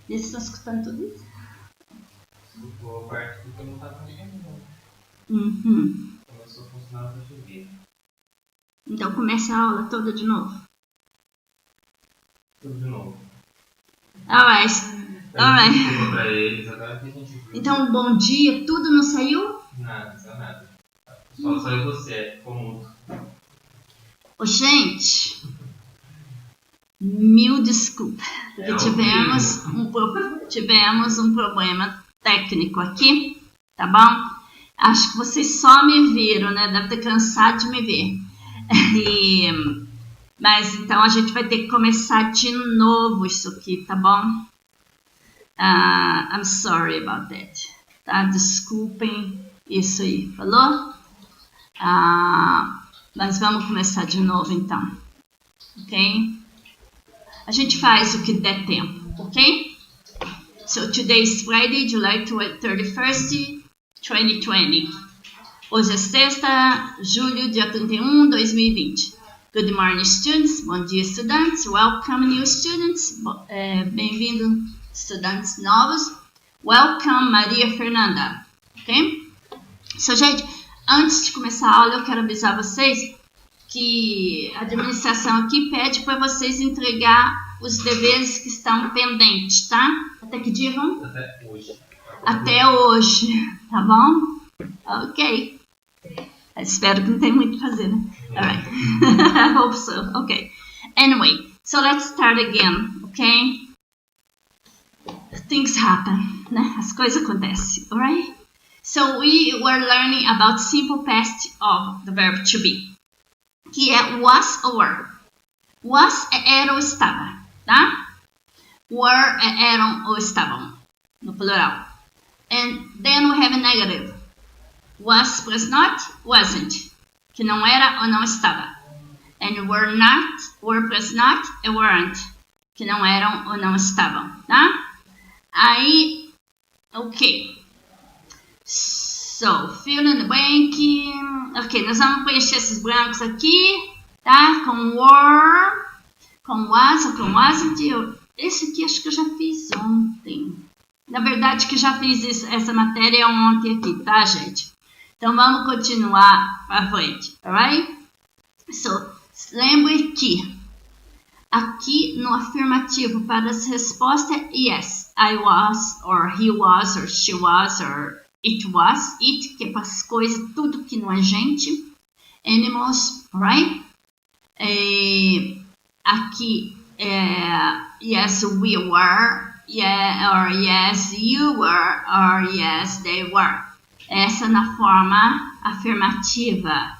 Vocês estão escutando tudo isso? Boa parte do que eu não estava ligando. Começou a funcionar para chover. Então começa a aula toda de novo. Tudo de novo. Alright. Desculpa pra eles, agora que a gente viu. Então, bom dia, tudo não saiu? Nada, não saiu nada. Só saiu você, ficou mudo. Ô, gente, mil desculpas. Porque tivemos um problema técnico aqui, tá bom? Acho que vocês só me viram, né? Deve ter cansado de me ver. Mas então a gente vai ter que começar de novo isso aqui, tá bom? I'm sorry about that. Tá? Desculpem isso aí, falou? Mas vamos começar de novo então, ok? A gente faz o que der tempo, ok? So today is Friday, July 31st, 2020. Hoje é sexta, julho, dia 31, 2020. Good morning, students. Bom dia, estudantes. Welcome, new students. Bem-vindo, estudantes novos. Welcome, Maria Fernanda. Ok? So, gente, antes de começar a aula, eu quero avisar vocês que a administração aqui pede para vocês entregar os deveres que estão pendentes, tá? Até que dia vão? Até hoje. Até hoje, tá bom? Ok. Espero que não tenha muito o que fazer, né? Alright. I hope so. Okay. Anyway, so let's start again, okay? Things happen, né? As coisas acontecem, alright? So we were learning about simple past of the verb to be, que é was or were. Was é era ou estava, tá? Were é eram ou estavam, no plural. And then we have a negative. Was plus not, wasn't, que não era ou não estava. And were not, were plus not, e weren't, que não eram ou não estavam, tá? Aí, ok. So, fill in the blank. Ok, nós vamos preencher esses brancos aqui, tá? Com were, com was ou com wasn't. Esse aqui acho que eu já fiz ontem. Na verdade, que já fiz essa matéria ontem aqui, tá, gente? Então, vamos continuar para frente, alright? So, lembre que aqui no afirmativo para as respostas é yes, I was, or he was, or she was, or it was. It, que é para as coisas, tudo que não é gente. Animals, alright? Aqui é yes, we were, yeah, or yes, you were, or yes, they were. Essa na forma afirmativa,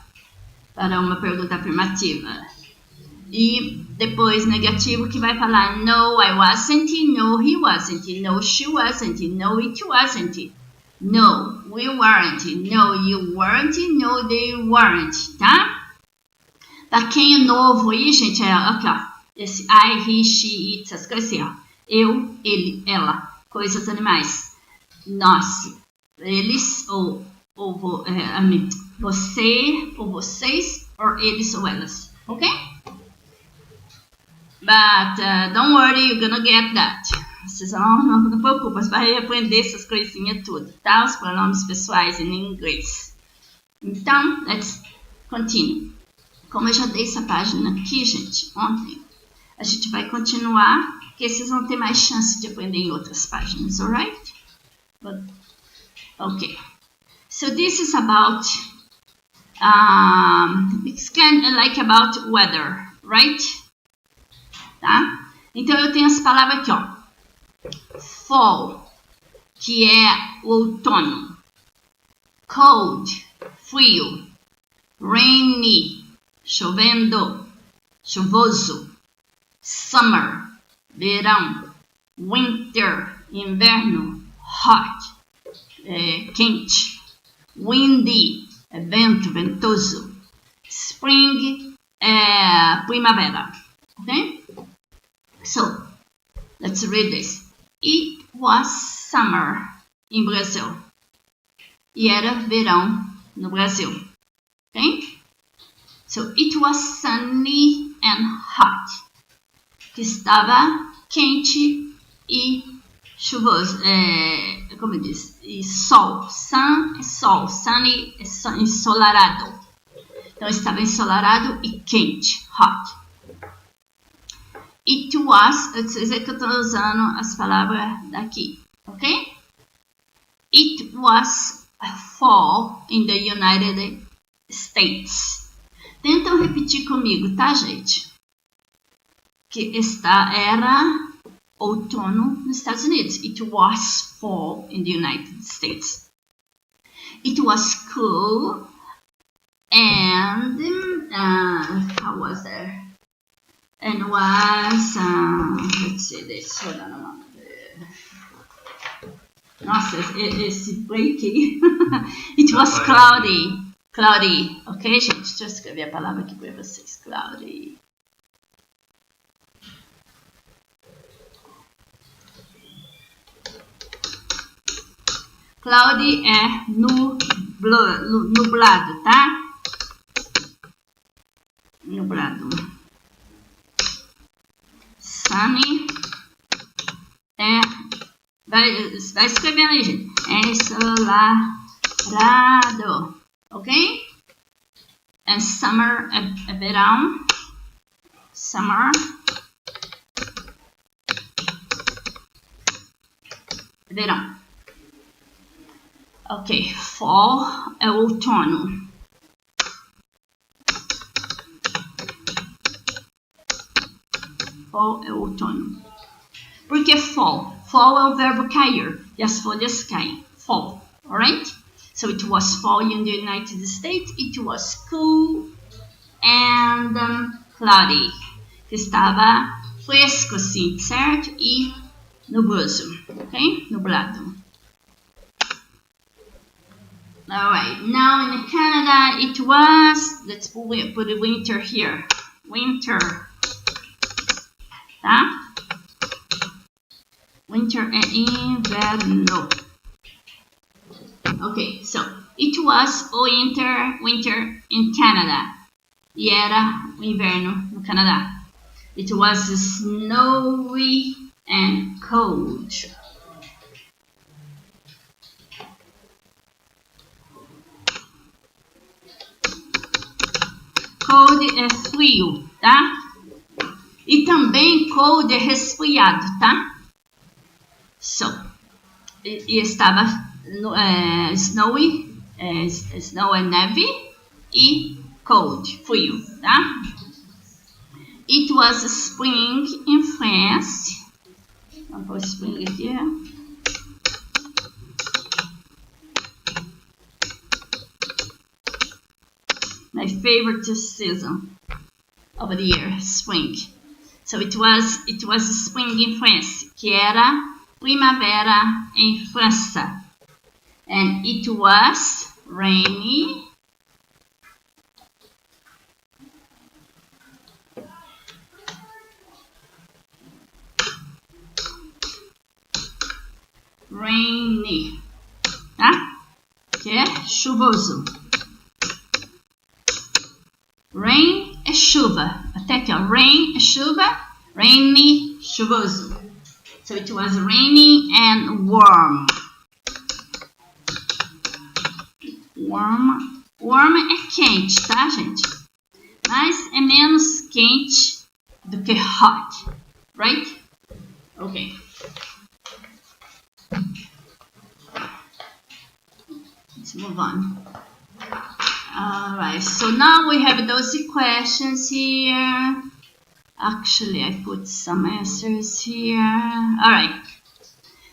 para uma pergunta afirmativa. E depois negativo que vai falar no, I wasn't, no, he wasn't, no, she wasn't, no, it wasn't, no, we weren't, no, you weren't, no, they weren't, tá? Para quem é novo aí, gente, é aqui, ó, esse I, he, she, it, essas coisas assim, ó. Eu, ele, ela, coisas animais. Nós, eles ou você ou vocês, ou eles ou elas, ok? But don't worry, you're gonna get that. Vocês não preocupem, você vai aprender essas coisinhas tudo, tá? Os pronomes pessoais em inglês. Então, let's continue. Como eu já dei essa página aqui, gente, ontem, a gente vai continuar, porque vocês vão ter mais chance de aprender em outras páginas, alright? But, okay. So this is about, it's kind of like about weather, right? Tá? Então eu tenho as palavras aqui, ó. Fall, que é o outono. Cold, frio. Rainy, chovendo, chuvoso. Summer, verão. Winter, inverno. Hot, quente. Windy, vento, ventoso. Spring, primavera. Okay? So, let's read this. It was summer in Brazil. E era verão no Brasil. Okay? So, it was sunny and hot. Que estava quente e chuvoso, como diz, e sol, sun é sol, sunny é ensolarado. Então estava ensolarado e quente, hot. It was, vocês é que eu estou usando as palavras daqui, ok? It was fall in the United States. Tentam repetir comigo, tá, gente? Que era outono nos Estados Unidos. It was fall in the United States. It was cool and how was there? And was let's see this. Hold on a moment. Nossa, esse break. It was cloudy. Cloudy, ok, gente? Deixa eu escrever a palavra aqui para vocês. Cloudy. Cloudy é nublado, tá? Nublado. Sunny é... Vai escrevendo aí, gente. Ensolarado. Ok? And summer é verão. Summer. Verão. Ok. Fall é outono. Fall é outono. Por que fall? Fall é o verbo cair. E as folhas caem. Fall. Alright? So it was fall in the United States. It was cool and cloudy. Estava fresco, assim, certo? E nubloso. Ok? Nublado. Alright. Now in Canada, it was... Let's put winter here. Winter. Tá? Winter é inverno. Ok, so it was winter in Canada. E era o inverno no Canadá. It was snowy and cold. Cold é frio, tá? E também cold é resfriado, tá? So, e estava snowy, snow and neve, e cold, frio, tá? It was spring in France. Vamos pôr spring aqui. My favorite season of the year, spring. So it was spring in France, que era primavera em França. And it was rainy. Rainy, tá? Que é chuvoso. Rain é chuva. Até aqui, ó. Rain é chuva. Rainy, chuvoso. So it was rainy and warm. Warm é quente, tá, gente? Mas é menos quente do que hot. Right? Ok. Let's move on. Alright, so now we have those questions here. Actually, I put some answers here. Alright.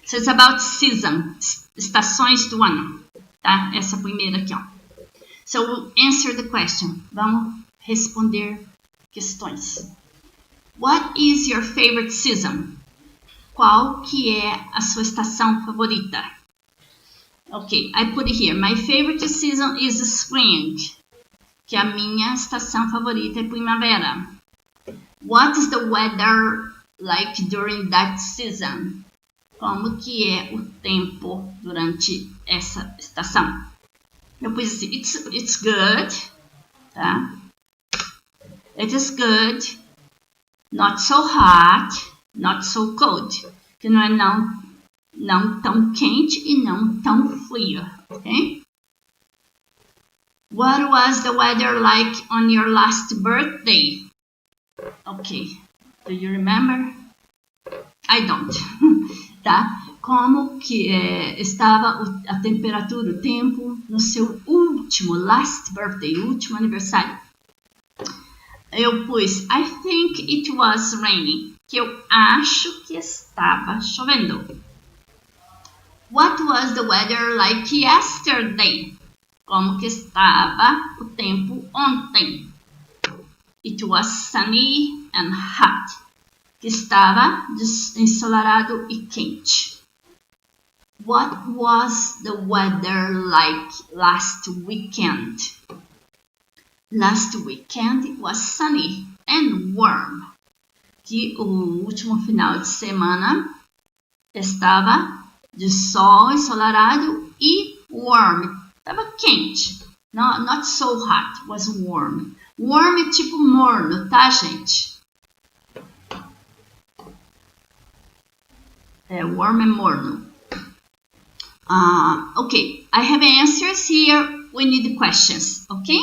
So it's about season. Estações do ano. Tá? Essa primeira aqui, ó. So we'll answer the question. Vamos responder questões. What is your favorite season? Qual que é a sua estação favorita? Ok, I put it here. My favorite season is spring. Que a minha estação favorita é primavera. What is the weather like during that season? Como que é o tempo durante essa estação? Eu pus assim, it's good, tá? It is good, not so hot, not so cold. Que não é Não tão quente e não tão frio, ok? What was the weather like on your last birthday? Ok, do you remember? I don't. Tá? Como que estava a temperatura, o tempo no seu último, last birthday, último aniversário? Eu pus, I think it was raining, que eu acho que estava chovendo. What was the weather like yesterday? Como que estava o tempo ontem? It was sunny and hot, que estava ensolarado e quente. What was the weather like last weekend? Last weekend was sunny and warm, que o último final de semana estava de sol ensolarado e warm, estava quente. Not so hot, was warm. Warm é tipo morno, tá, gente? Warm é morno. Ok, I have answers here. We need questions, ok?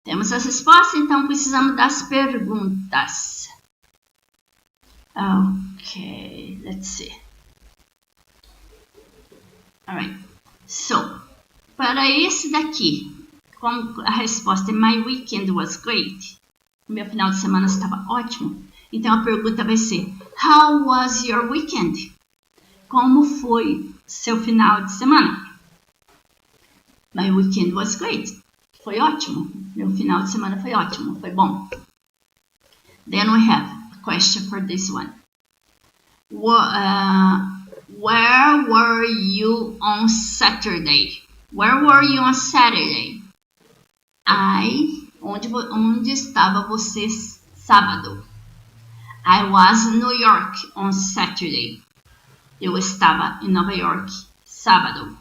Temos as respostas, então precisamos das perguntas. Ok, let's see. Alright, so, para esse daqui, como a resposta é My weekend was great. O meu final de semana estava ótimo. Então a pergunta vai ser How was your weekend? Como foi seu final de semana? My weekend was great. Foi ótimo. Meu final de semana foi ótimo. Foi bom. Then we have a question for this one. Where were you on Saturday? Where were you on Saturday? Onde estava você sábado? I was in New York on Saturday. Eu estava em Nova York sábado.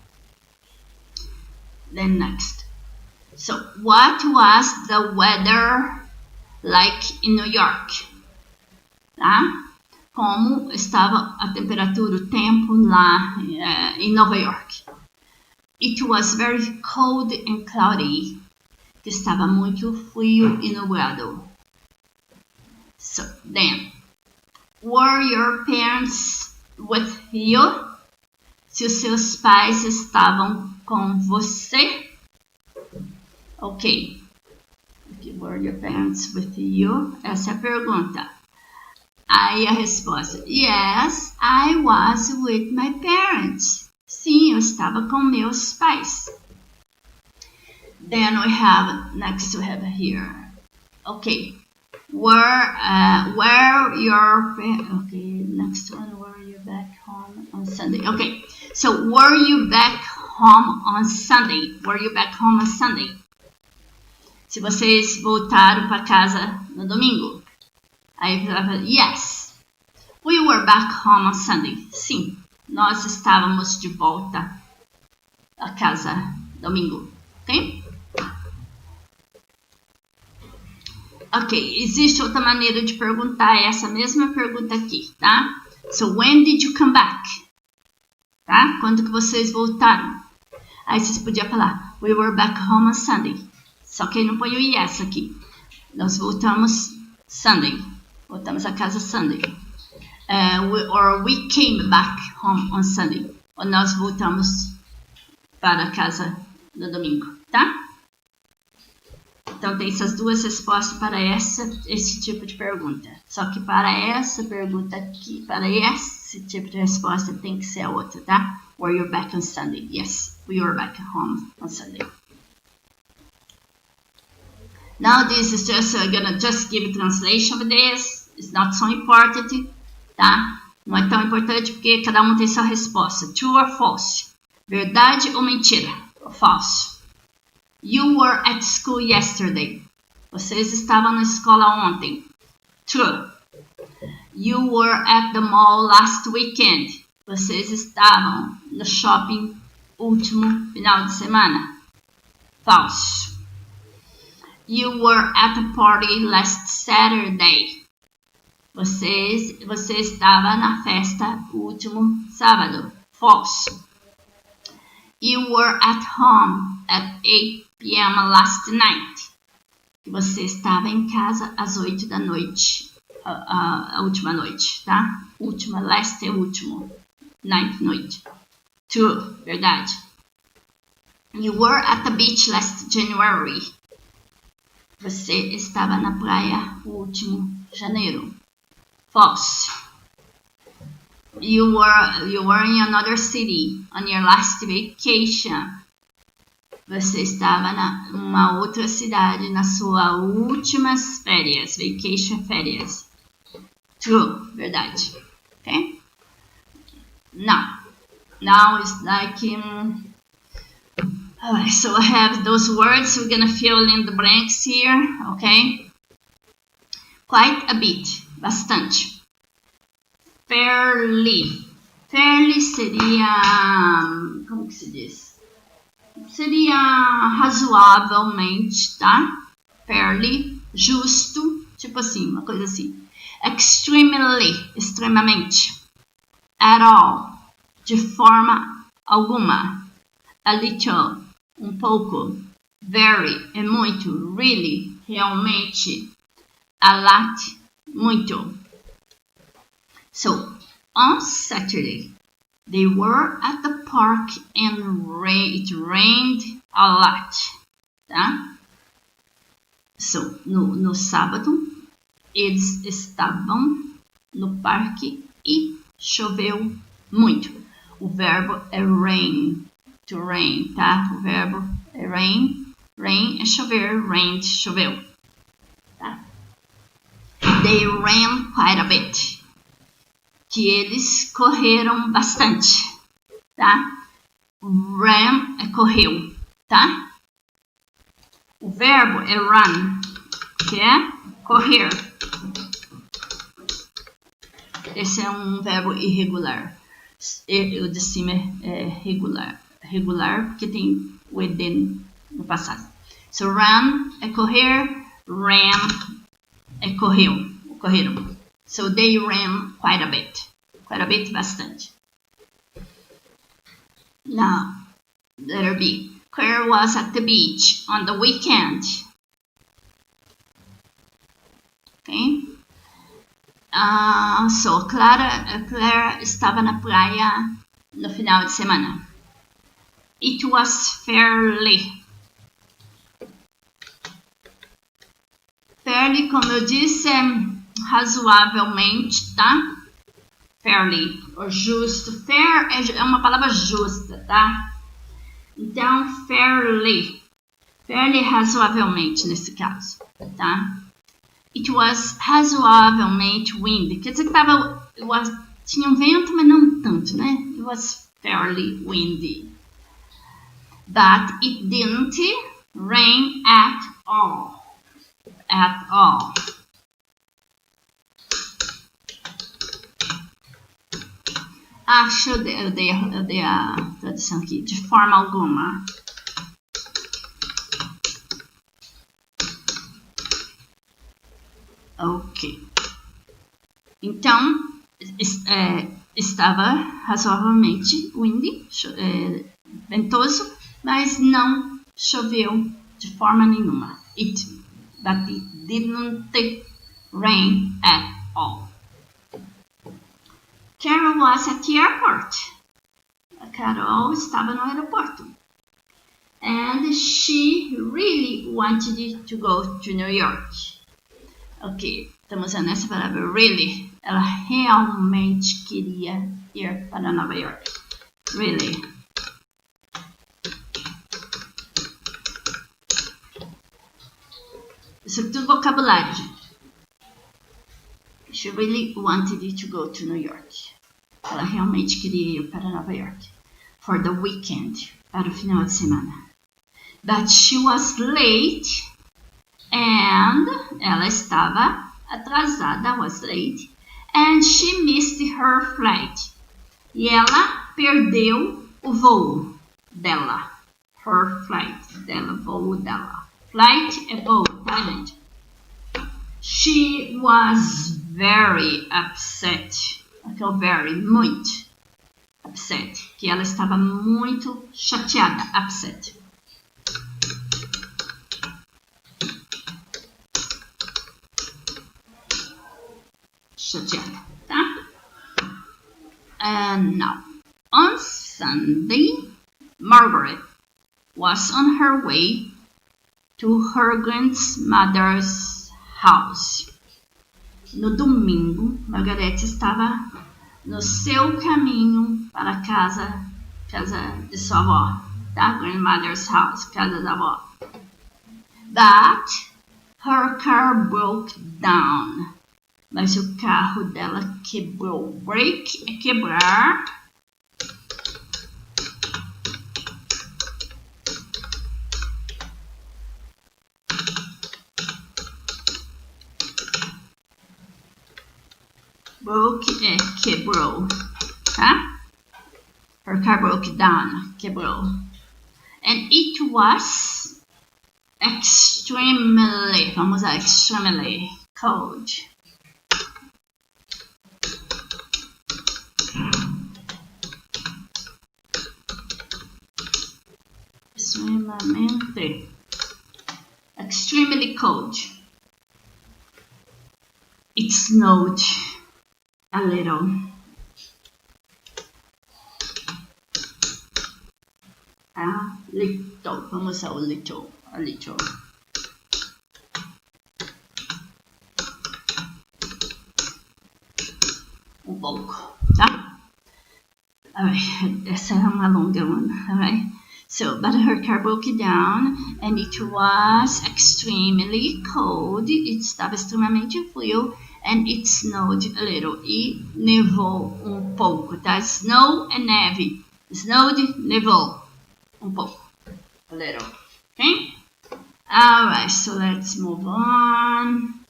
Then next. So, what was the weather like in New York? Tá? Como estava a temperatura, o tempo lá em Nova York? It was very cold and cloudy. Estava muito frio e nublado. So, then, were your parents with you? Se os seus pais estavam com você? Ok. Were your parents with you? Essa é a pergunta. Aí a resposta. Yes, I was with my parents. Sim, eu estava com meus pais. Then we have, next we have here. Okay. Were your, okay, next one, were you back home on Sunday? Okay, so were you back home on Sunday? Were you back home on Sunday? Se vocês voltaram para casa no domingo. Aí falava, yes, we were back home on Sunday. Sim, nós estávamos de volta a casa domingo, ok? Ok, existe outra maneira de perguntar essa mesma pergunta aqui, tá? So, when did you come back? Tá? Quando que vocês voltaram? Aí vocês podiam falar, we were back home on Sunday. Só que não põe o yes aqui. Nós voltamos Sunday. Voltamos a casa Sunday. We came back home on Sunday. Ou nós voltamos para casa no domingo, tá? Então, tem essas duas respostas para esse tipo de pergunta. Só que para essa pergunta aqui, para esse tipo de resposta, tem que ser a outra, tá? Were you back on Sunday? Yes, we were back home on Sunday. Now, this is just, gonna just give a translation of this. It's not so important, tá? Não é tão importante porque cada um tem sua resposta. True or false? Verdade ou mentira? Ou falso? You were at school yesterday. Vocês estavam na escola ontem. True. You were at the mall last weekend. Vocês estavam no shopping último final de semana. Falso. You were at a party last Saturday. Você estava na festa o último sábado. False. You were at home at 8 p.m. last night. Você estava em casa às 8 da noite. A última noite, tá? Última, last é último. Night, noite. True, verdade. You were at the beach last January. Você estava na praia o último janeiro. False. You were in another city on your last vacation. Você estava em uma outra cidade na sua últimas férias. Vacation, férias. True, verdade. Okay? Now it's like alright, so I have those words. We're gonna fill in the blanks here, okay? Quite a bit, bastante. Fairly. Fairly seria, como que se diz? Seria razoavelmente, tá? Fairly, justo, tipo assim, uma coisa assim. Extremely, extremamente. At all, de forma alguma. A little, um pouco. Very, é muito. Really, realmente. A lot, muito. So, on Saturday, they were at the park and it rained a lot. Tá? So, no sábado, eles estavam no parque e choveu muito. O verbo é rain, to rain, tá? O verbo é rain, rain é chover, rained, choveu. Tá? They ran quite a bit. Que eles correram bastante, tá? Ran é correu, tá? O verbo é run, que é correr. Esse é um verbo irregular. O de cima é regular. Regular porque tem o ed no passado. So run é correr, ran é correu, correram. So they ran quite a bit. Quite a bit, bastante. Now, letter B. Claire was at the beach on the weekend. Okay? So, Claire estava na praia no final de semana. It was fairly. Fairly, como eu disse, é razoavelmente, tá? Fairly, ou justo. Fair é uma palavra justa, tá? Então, fairly. Fairly, razoavelmente, nesse caso, tá? It was razoavelmente windy. Quer dizer que tinha um vento, mas não tanto, né? It was fairly windy. But it didn't rain at all. At all. Acho eu dei a tradução aqui. De forma alguma. Ok. Então, estava razoavelmente windy, ventoso, mas não choveu de forma nenhuma. But it didn't rain at all. Carol was at the airport. A Carol estava no aeroporto. And she really wanted to go to New York. Ok, estamos usando essa palavra really. Ela realmente queria ir para Nova York. Really. Isso é tudo vocabulário, gente. She really wanted to go to New York. Ela realmente queria ir para Nova York. For the weekend. Para o final de semana. But she was late. And ela estava atrasada. Was late. And she missed her flight. E ela perdeu o voo dela. Her flight. Dela, voo dela. Flight é voo, tá, gente? She was very upset. Muito upset. Que ela estava muito chateada. Upset. Chateada, tá? And now, on Sunday, Margaret was on her way to her grandmother's house. No domingo, Margaret estava no seu caminho para a casa de sua avó, tá? Grandmother's house, casa da avó. But her car broke down. Mas o carro dela quebrou. Break é quebrar. Broke é quebrou, tá? Her car broke down, quebrou. And it was extremely, vamos lá, extremely cold. Extremely cold. It snowed a little. A little. Vamos ao little. A little. Um pouco, tá? Alright, essa é uma longa one, alright? So, but her car broke down and it was extremely cold. Estava extremamente frio and it snowed a little. E nevou pouco, tá? Snow and neve. Snowed, nevou pouco. A little. Okay? Alright, so let's move on.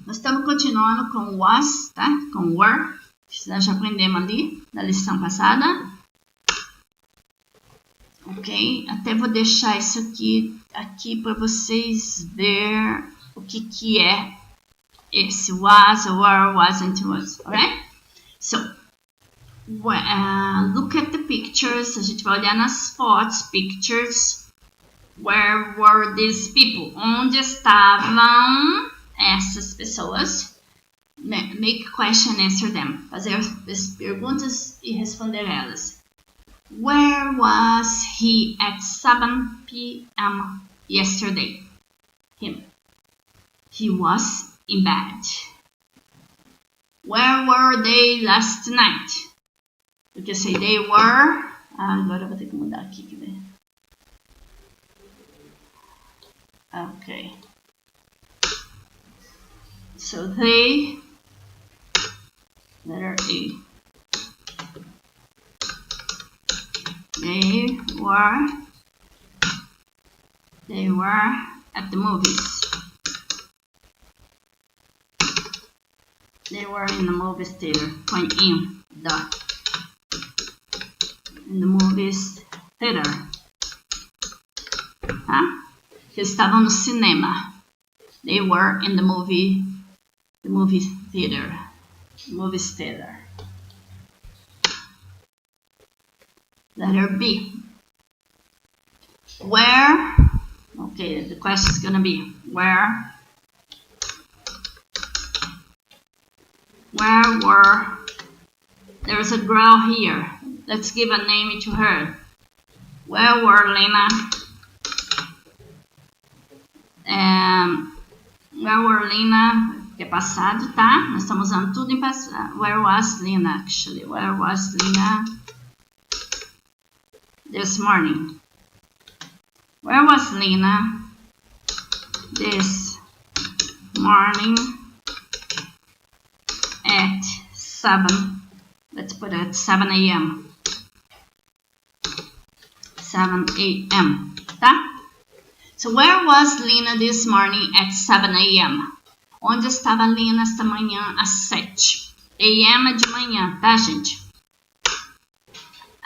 Nós estamos continuando com was, tá? Com were. Nós já aprendemos ali na lição passada. Ok? Até vou deixar isso aqui para vocês ver o que é esse was, were, wasn't, was. Alright? So, look at the pictures. A gente vai olhar nas fotos, pictures. Where were these people? Onde estavam essas pessoas? Make a question, answer them. Fazer as perguntas e responder elas. Where was he at 7 p.m. yesterday? Him. He was in bed. Where were they last night? You can say they were. Agora eu vou ter que mudar aqui, quer ver? Okay. So they, letter A. They were at the movies. They were in the movies theater. Põe in the movies theater. Tá? Eles estavam no cinema. They were in the movie theater. Movies theater. Letter B. Where? Okay, the question is gonna be where were? There's a girl here. Let's give a name to her. Where were Lena? Where were Lena? Que é passado, tá? Nós estamos usando tudo em passado. Where was Lena, actually? Where was Lena this morning? Where was Lena this morning at 7? Let's put it at 7 a.m. 7 a.m. Tá? So where was Lena this morning at 7 a.m.? Onde estava Lena esta manhã às 7? A.m. é de manhã, tá, gente?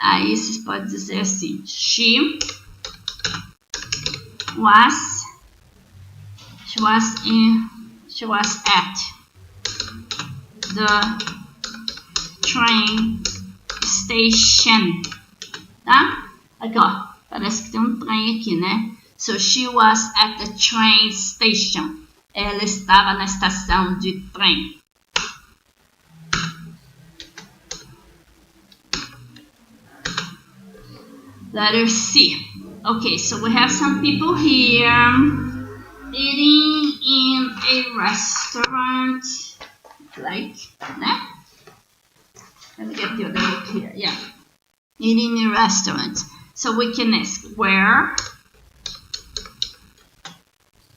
Aí vocês podem dizer assim, she was at the train station, tá? Aqui, ó, parece que tem um trem aqui, né? So, she was at the train station. Ela estava na estação de trem. Letter C. Okay, so we have some people here eating in a restaurant. Like, né? Let me get the other look here. Yeah. Eating in a restaurant. So we can ask, where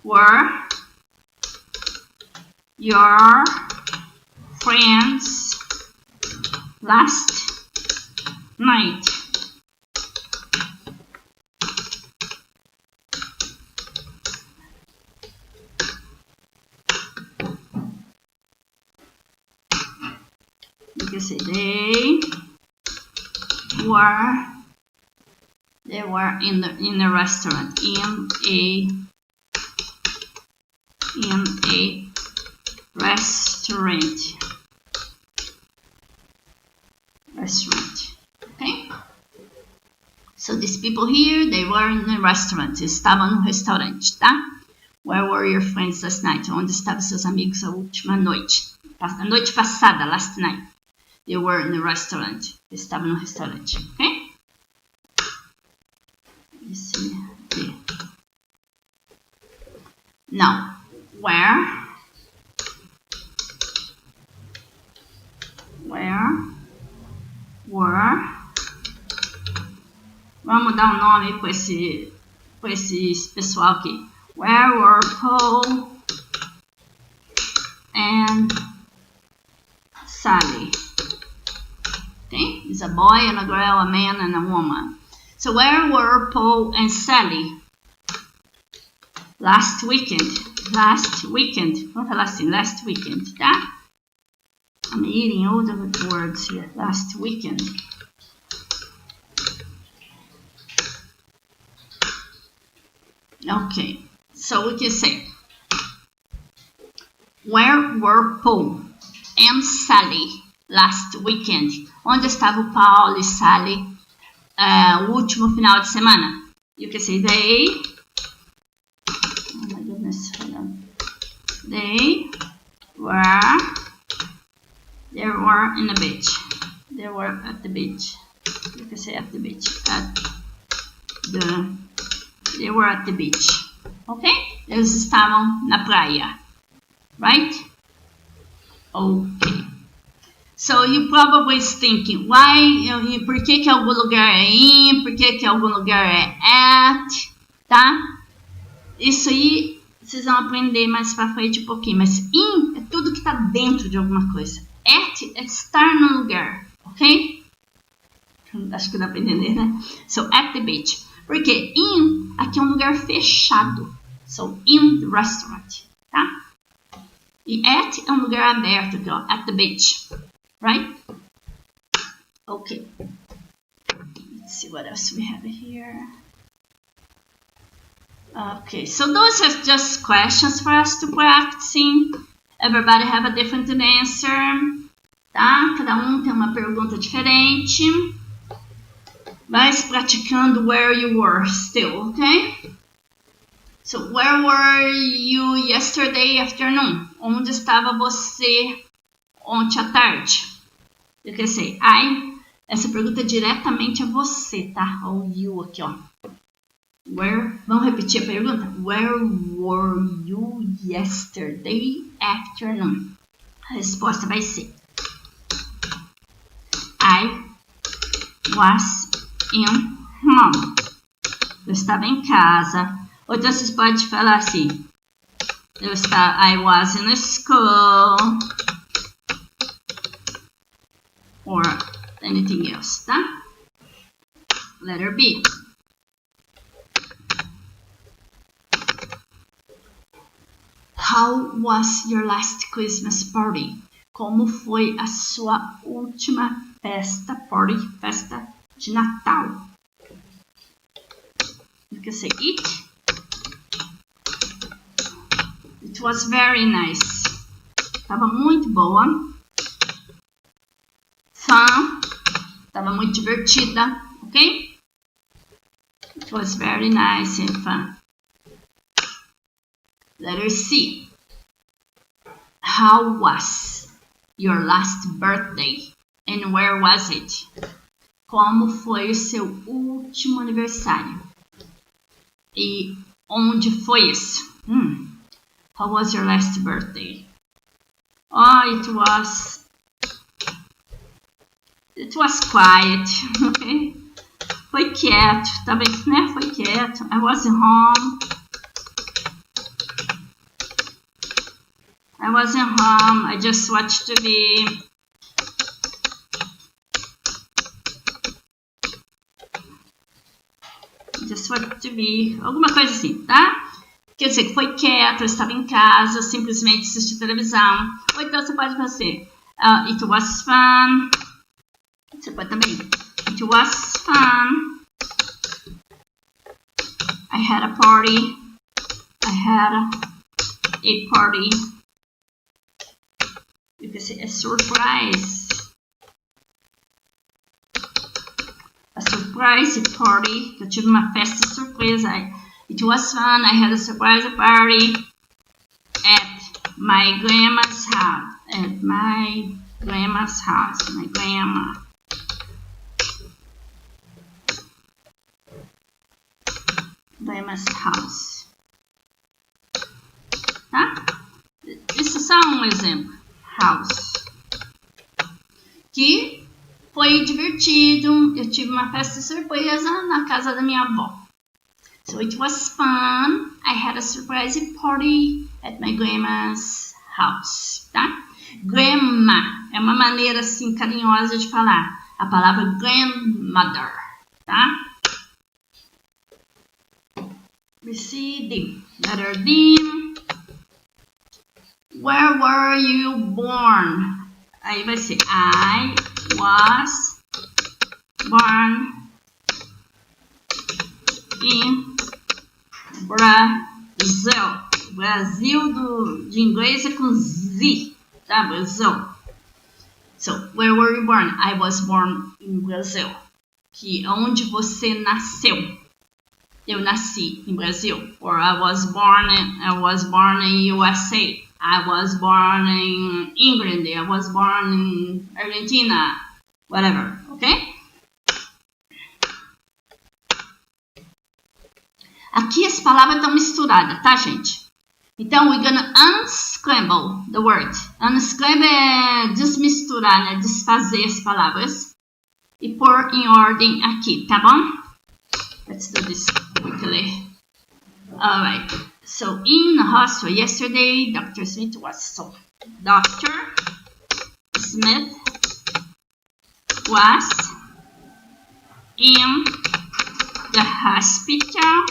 were your friends last night? You can say they were in a restaurant, in a restaurant. Okay? So these people here, they were in a restaurant. Estavam no restaurante, tá? Where were your friends last night? Onde estavam seus amigos a última noite? A noite passada, last night. They were in a restaurant. Estavam no restaurante, okay? Esse aqui. Now, where were, vamos dar um nome para esse pessoal aqui. Where were Paul and Sally? Okay, it's a boy and a girl, a man and a woman. So where were Paul and Sally last weekend? Vamos falar assim, last weekend, tá? I'm eating all the words here. Last weekend. Okay, so we can say, where were Paul and Sally last weekend? Onde estava o Paulo e Sally o último final de semana? You can say they. Oh my goodness, hold on. They were in the beach. They were at the beach. You can say at the beach. They were at the beach. Okay? Eles estavam na praia. Right? Okay. So you probably is thinking, why? Por que algum lugar é in? Por que algum lugar é at? Tá? Isso aí vocês vão aprender mais pra frente um pouquinho. Mas in é tudo que tá dentro de alguma coisa. At é estar no lugar. Ok? Acho que dá pra entender, né? So, at the beach. Porque in aqui é um lugar fechado. So, in the restaurant. Tá? E at é um lugar aberto aqui, ó. At the beach. Right? Okay. Let's see what else we have here. Okay, so those are just questions for us to practicing. Everybody have a different answer. Tá? Cada tem uma pergunta diferente. Vai se praticando where you were still, okay? So, where were you yesterday afternoon? Onde estava você ontem à tarde? You can say I. Essa pergunta é diretamente a você, tá? Ou you aqui, ó. Where? Vamos repetir a pergunta? Where were you yesterday afternoon? A resposta vai ser I was in home. Eu estava em casa. Ou então vocês podem falar assim. I was in school. Or anything else, tá? Letter B. How was your last Christmas party? Como foi a sua última festa? Party, festa. de Natal. You can say it. It was very nice. Tava muito boa. Fun. Tava muito divertida, ok? It was very nice and fun. Letter C. How was your last birthday? And where was it? Como foi o seu último aniversário? E onde foi isso? How was your last birthday? Oh, it was quiet. Okay? Foi quieto, tá bem, né? Foi quieto. I was home. I wasn't home. I just watched TV. Just watched TV. Alguma coisa assim, tá? Quer dizer, que foi quieto, eu estava em casa, simplesmente assisti televisão. Ou então você pode fazer it was fun. Você pode também. It was fun. I had a party. I had a party. You can say a surprise. A surprise party. Eu tive uma festa surpresa. It was fun. I had a surprise party at my grandma's house. At my grandma's house. My grandma. Grandma's house. Tá? Isso é só um exemplo. House. Que foi divertido. Eu tive uma festa surpresa na casa da minha avó. So it was fun. I had a surprise party at my grandma's house. Tá? Grandma é uma maneira assim carinhosa de falar. A palavra grandmother. Tá? C, D. Letter D. Where were you born? Aí vai ser I was born in Brazil. Brasil de inglês é com Z, tá? Brasil. So, where were you born? I was born in Brazil. Que onde você nasceu? Eu nasci em Brasil. Or I was born in USA. I was born in England. I was born in Argentina. Whatever, okay? Aqui as palavras estão misturadas, tá, gente? Então, we're gonna unscramble the word. Unscramble é desmisturar, né? Desfazer as palavras. E pôr em ordem aqui, tá bom? Let's do this quickly. Alright. So, in the hospital yesterday, Dr. Smith was... So, Dr. Smith was in the hospital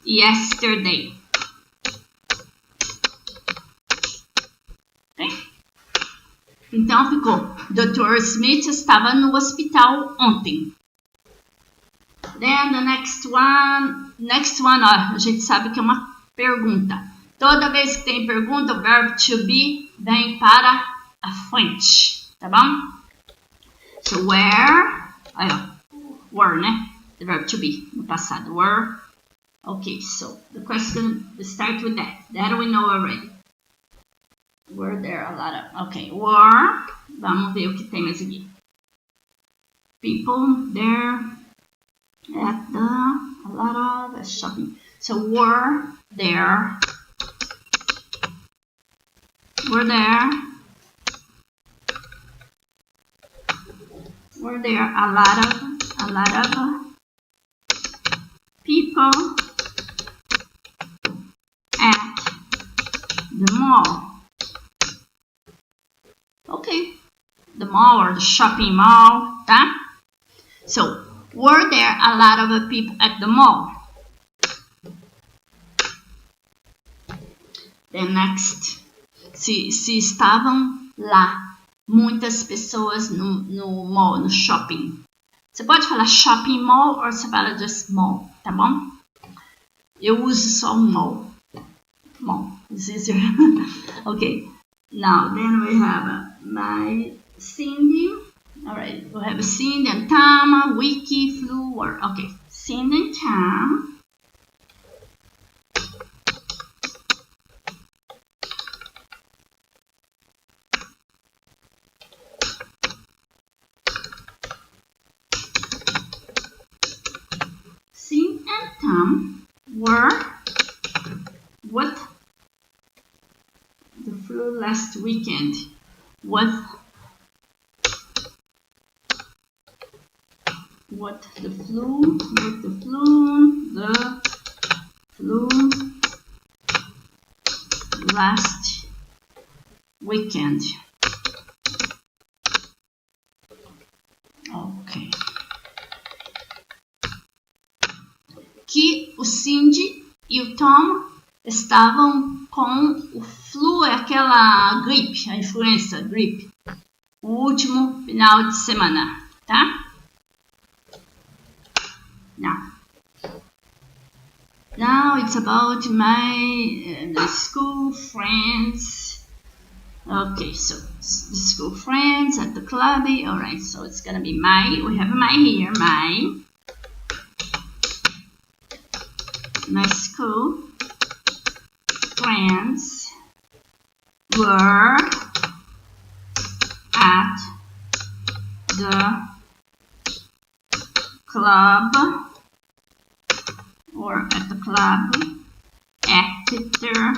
yesterday. Okay? Então ficou, Dr. Smith estava no hospital ontem. Then the next one, ó, a gente sabe que é uma pergunta. Toda vez que tem pergunta, o verbo to be vem para a frente, tá bom? So where, aí ó, were, né? The verb to be, no passado, were. Okay, so the question start with that. That we know already. Were there a lot of... Okay, were... Vamos ver o que tem mais aqui. People there at a lot of shopping. So were there a lot of people at the mall? Okay, the mall or the shopping mall, tá? So, were there a lot of people at the mall? Then next, se estavam lá muitas pessoas no mall, no shopping. Você pode falar shopping mall ou você fala just mall, tá bom? Eu uso só mall. Mall is easier. Okay. Now then we have my Cindy. All right. We have Cindy and Tom, Wiki, Flu, or okay. Cindy and Tom. Cindy and Tom were with the flu last weekend. With the flu last weekend. Ok. Que o Cindy e o Tom estavam com o flu, é aquela gripe, a influenza, gripe, o último final de semana, tá? Now it's about my the school friends. Okay, so the school friends at the club. All right, so it's gonna be my. We have my here, my school friends were at the club or at the club after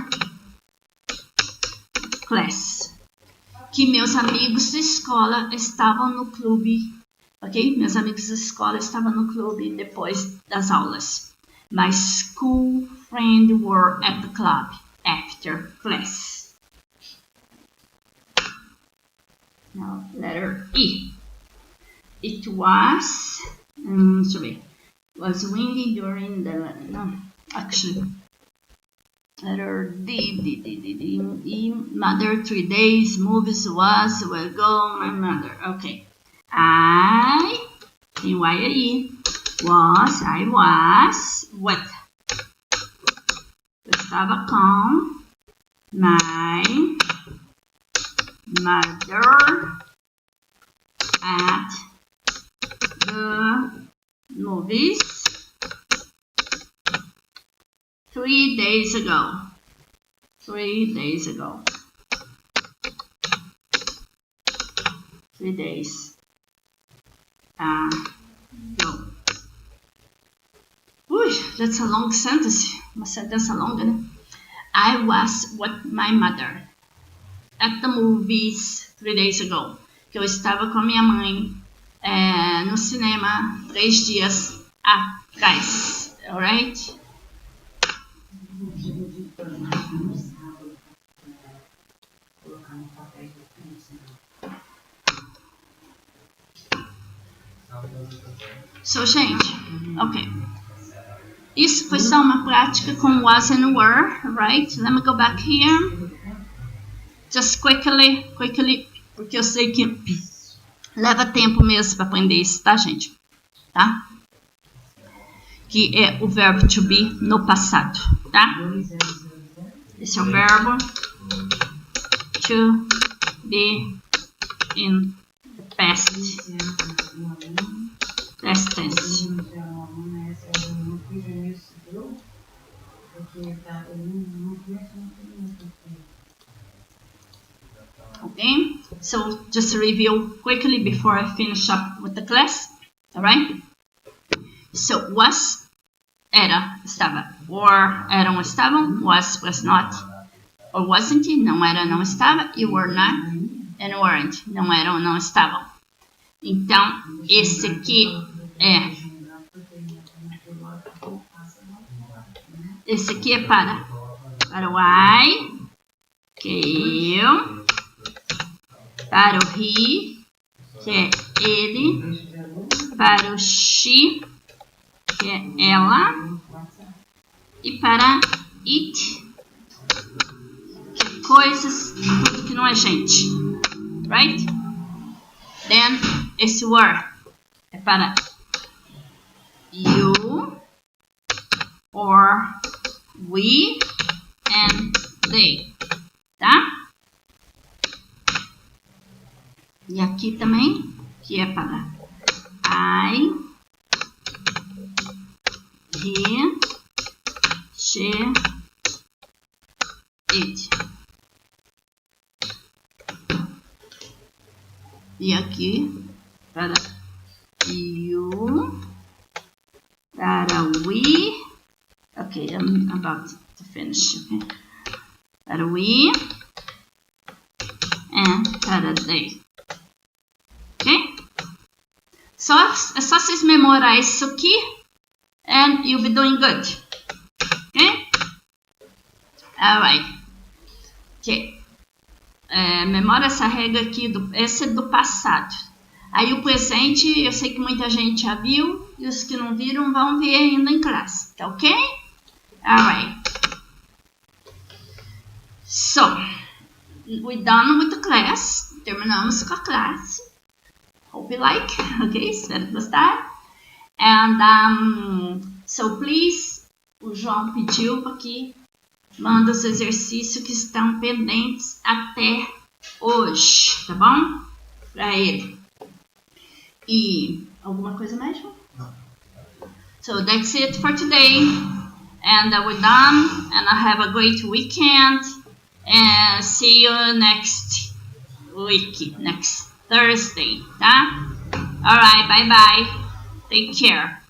class. Que meus amigos da escola estavam no clube, ok? Meus amigos da escola estavam no clube depois das aulas. My school friends were at the club after class. Now, letter E. It was, was windy during the, no, actually, letter D, mother, 3 days, movies was, will go, my mother, okay. Tem Y aí, I was, with, eu estava com my mother at the movies 3 days ago. 3 days ago. 3 days ago. That's a long sentence. Uma sentença longa, né? I was with my mother at the movies 3 days ago. Que eu estava com a minha mãe no cinema 3 dias atrás. Alright? So, gente, ok. Isso foi só uma prática com was and were, right? Let me go back here. Just quickly, porque eu sei que leva tempo mesmo para aprender isso, tá, gente? Tá? Que é o verbo to be no passado, tá? Esse é o verbo to be in the past tense. Okay, so just review quickly before I finish up with the class. Alright? So was, era, estava. Were, eram, estavam. Was not, or wasn't. Não era, não estava. You were not, and weren't. Não eram, não estavam. Então, esse aqui é. Esse aqui é para o I, que é eu. Para o he, que é ele. Para o she, que é ela. E para it, que é coisas, tudo que não é gente. Right? Then, esse were é para you, or we, and they, tá? E aqui também, que é para I, he, she, it. E aqui para you, para we. Okay, I'm about to finish. Okay, para we and para they. Ok? É só vocês memorar isso aqui and you'll be doing good. Ok? Alright. Ok. Memora essa regra aqui, esse é do passado. Aí o presente, eu sei que muita gente já viu, e os que não viram vão ver ainda em classe, tá ok? Alright. So, we're done with the class. Terminamos com a classe. Hope you like, ok? Espero gostar. And, so please, o João pediu para que manda os exercícios que estão pendentes até hoje, tá bom? Para ele. E alguma coisa mais, João? Não. So that's it for today. And we're done. And have a great weekend. And see you next week, next Thursday, tá? Alright, bye bye. Take care.